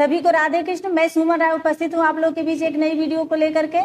सभी को राधे कृष्ण। मैं सुमन राय उपस्थित हूँ आप लोग के बीच एक नई वीडियो को लेकर के।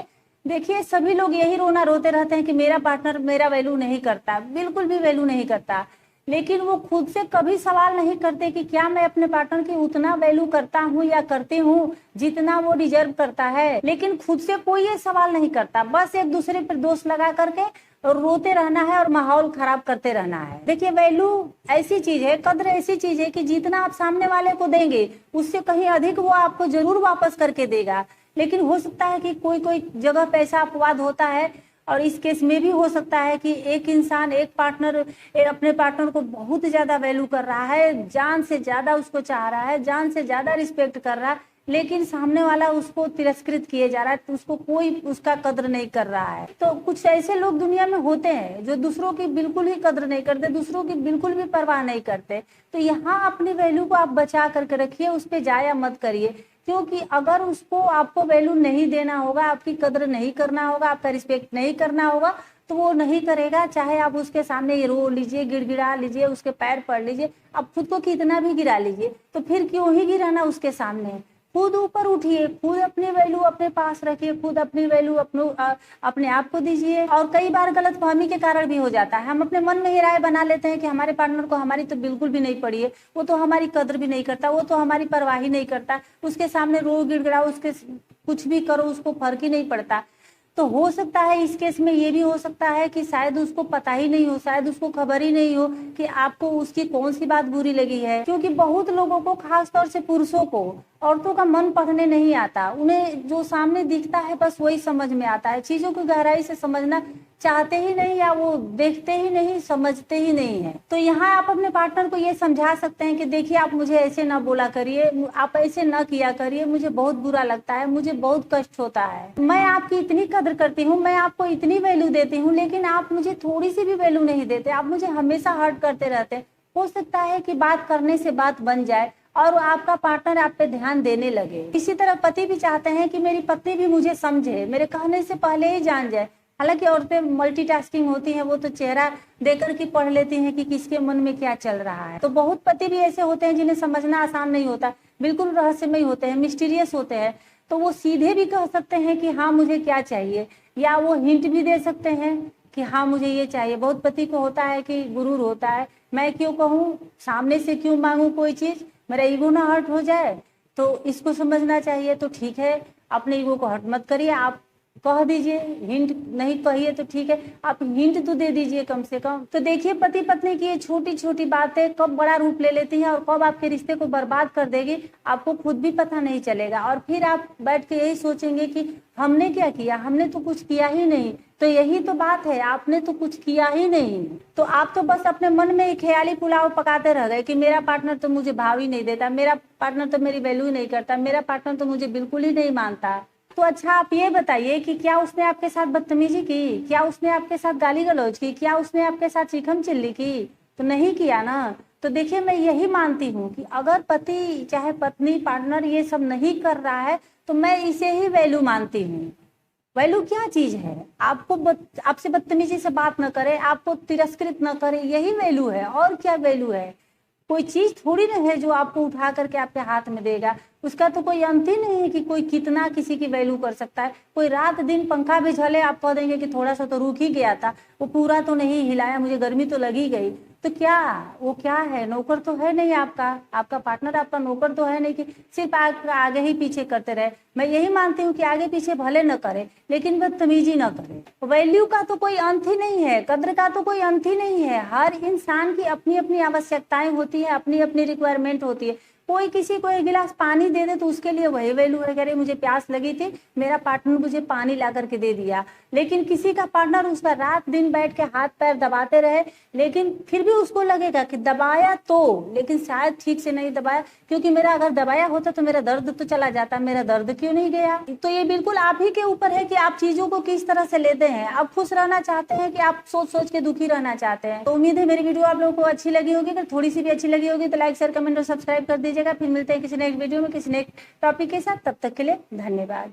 देखिए, सभी लोग यही रोना रोते रहते हैं कि मेरा पार्टनर मेरा वैल्यू नहीं करता, बिल्कुल भी वैल्यू नहीं करता, लेकिन वो खुद से कभी सवाल नहीं करते कि क्या मैं अपने पार्टनर की उतना वैल्यू करता हूँ या करती हूँ जितना वो डिजर्व करता है। लेकिन खुद से कोई ये सवाल नहीं करता, बस एक दूसरे पर दोष लगा करके और रोते रहना है और माहौल खराब करते रहना है। देखिए, वैल्यू ऐसी चीज है, कद्र ऐसी चीज है कि जितना आप सामने वाले को देंगे उससे कहीं अधिक वो आपको जरूर वापस करके देगा। लेकिन हो सकता है कि कोई कोई जगह पे ऐसा अपवाद होता है, और इस केस में भी हो सकता है कि एक इंसान एक पार्टनर अपने पार्टनर को बहुत ज्यादा वैल्यू कर रहा है, जान से ज्यादा उसको चाह रहा है, जान से ज्यादा रिस्पेक्ट कर रहा है, लेकिन सामने वाला उसको तिरस्कृत किए जा रहा है, तो उसको कोई उसका कद्र नहीं कर रहा है। तो कुछ ऐसे लोग दुनिया में होते हैं जो दूसरों की बिल्कुल ही कद्र नहीं करते, दूसरों की बिल्कुल भी परवाह नहीं करते। तो यहाँ अपनी वैल्यू को आप बचा करके रखिए, उस पर जाया मत करिए, क्योंकि अगर उसको आपको वैल्यू नहीं देना होगा, आपकी कद्र नहीं करना होगा, आपका रिस्पेक्ट नहीं करना होगा, तो वो नहीं करेगा। चाहे आप उसके सामने ये रो लीजिए, गिड़गिड़ा लीजिए, उसके पैर पड़ लीजिए, आप खुद को कितना भी गिरा लीजिए, तो फिर क्यों ही गिराना उसके सामने। खुद ऊपर उठिए, खुद अपनी वैल्यू अपने पास रखिए, खुद अपनी वैल्यू अपने आप को दीजिए। और कई बार गलतफहमी के कारण भी हो जाता है, हम अपने मन में ही राय बना लेते हैं कि हमारे पार्टनर को हमारी तो बिल्कुल भी नहीं पड़ी है, वो तो हमारी कद्र भी नहीं करता, वो तो हमारी परवाह ही नहीं करता, उसके सामने रो गिड़गिड़ाओ, उसके कुछ भी करो उसको फर्क ही नहीं पड़ता। तो हो सकता है इस केस में ये भी हो सकता है कि शायद उसको पता ही नहीं हो, शायद उसको खबर ही नहीं हो कि आपको उसकी कौन सी बात बुरी लगी है। क्योंकि बहुत लोगों को, खास तौर से पुरुषों को, औरतों का मन पढ़ने नहीं आता, उन्हें जो सामने दिखता है बस वही समझ में आता है, चीजों को गहराई से समझना चाहते ही नहीं, या वो देखते ही नहीं, समझते ही नहीं है। तो यहाँ आप अपने पार्टनर को ये समझा सकते हैं कि देखिए, आप मुझे ऐसे ना बोला करिए, आप ऐसे ना किया करिए, मुझे बहुत बुरा लगता है, मुझे बहुत कष्ट होता है, मैं आपकी इतनी कदर करती हूँ, मैं आपको इतनी वैल्यू देती हूँ, लेकिन आप मुझे थोड़ी सी भी वैल्यू नहीं देते, आप मुझे हमेशा हर्ट करते रहते हैं। हो सकता है कि बात करने से बात बन जाए और आपका पार्टनर आप पे ध्यान देने लगे। इसी तरह पति भी चाहते हैं कि मेरी पत्नी भी मुझे समझे, मेरे कहने से पहले ही जान जाए। हालांकि औरतें मल्टीटास्किंग होती हैं, वो तो चेहरा देकर के पढ़ लेती हैं कि किसके मन में क्या चल रहा है। तो बहुत पति भी ऐसे होते हैं जिन्हें समझना आसान नहीं होता, बिल्कुल रहस्यमय होते हैं, मिस्टीरियस होते हैं। तो वो सीधे भी कह सकते हैं कि हाँ मुझे क्या चाहिए, या वो हिंट भी दे सकते हैं कि हाँ मुझे ये चाहिए। बहुत पति को होता है कि गुरूर होता है, मैं क्यों कहूँ, सामने से क्यों मांगू कोई चीज, मेरा ईगो ना हर्ट हो जाए। तो इसको समझना चाहिए। तो ठीक है, अपने ईगो को हर्ट मत करिए, आप कह दीजिए, हिंट नहीं कहिए तो ठीक है, आप हिंट तो दे दीजिए कम से कम। तो देखिए, पति पत्नी की ये छोटी छोटी बातें कब बड़ा रूप ले लेती हैं और कब आपके रिश्ते को बर्बाद कर देगी, आपको खुद भी पता नहीं चलेगा। और फिर आप बैठ के यही सोचेंगे कि हमने क्या किया, हमने तो कुछ किया ही नहीं। तो यही तो बात है, आपने तो कुछ किया ही नहीं। तो आप तो बस अपने मन में ही ख्याली पुलाव पकाते रह गए कि मेरा पार्टनर तो मुझे भाव ही नहीं देता, मेरा पार्टनर तो मेरी वैल्यू ही नहीं करता, मेरा पार्टनर तो मुझे बिल्कुल ही नहीं मानता। तो अच्छा, आप ये बताइए कि क्या उसने आपके साथ बदतमीजी की, क्या उसने आपके साथ गाली गलौज की, क्या उसने आपके साथ चिकन चिल्ली की? तो नहीं किया ना। तो देखिए, मैं यही मानती हूँ कि अगर पति चाहे पत्नी पार्टनर ये सब नहीं कर रहा है तो मैं इसे ही वैल्यू मानती हूँ। वैल्यू क्या चीज है? आपसे बदतमीजी से बात न करे, आपको तिरस्कृत न करे, यही वैल्यू है। और क्या वैल्यू है? कोई चीज थोड़ी ना है जो आपको उठा करके आपके हाथ में देगा, उसका तो कोई अंत ही नहीं है कि कोई कितना किसी की वैल्यू कर सकता है। कोई रात दिन पंखा भी झले, आप कह देंगे कि थोड़ा सा तो रुक ही गया था, वो पूरा तो नहीं हिलाया, मुझे गर्मी तो लगी गई। तो क्या वो क्या है? नौकर तो है नहीं आपका, आपका पार्टनर आपका नौकर तो है नहीं कि सिर्फ आगे ही पीछे करते रहे। मैं यही मानती हूँ कि आगे पीछे भले न करे, लेकिन बदतमीजी न करे। वैल्यू का तो कोई अंत ही नहीं है, कद्र का तो कोई अंत ही नहीं है। हर इंसान की अपनी अपनी आवश्यकताएं होती है, अपनी अपनी रिक्वायरमेंट होती है। कोई किसी को एक गिलास पानी दे दे तो उसके लिए वही वैल्यू है, अरे मुझे प्यास लगी थी, मेरा पार्टनर मुझे पानी ला करके दे दिया। लेकिन किसी का पार्टनर उसका रात दिन बैठ के हाथ पैर दबाते रहे, लेकिन फिर भी उसको लगेगा कि दबाया तो, लेकिन शायद ठीक से नहीं दबाया, क्योंकि मेरा अगर दबाया होता तो मेरा दर्द तो चला जाता, मेरा दर्द क्यों नहीं गया? तो ये बिल्कुल आप ही के ऊपर है कि आप चीजों को किस तरह से लेते हैं। आप खुश रहना चाहते हैं कि आप सोच सोच के दुखी रहना चाहते हैं? तो उम्मीद है मेरी वीडियो आप लोगों को अच्छी लगी होगी। अगर थोड़ी सी भी अच्छी लगी होगी तो लाइक शेयर कमेंट और सब्सक्राइब कर दीजिएगा। फिर मिलते हैं किसी नेक्स्ट वीडियो में किसी नेक्स्ट टॉपिक के साथ, तब तक के लिए धन्यवाद।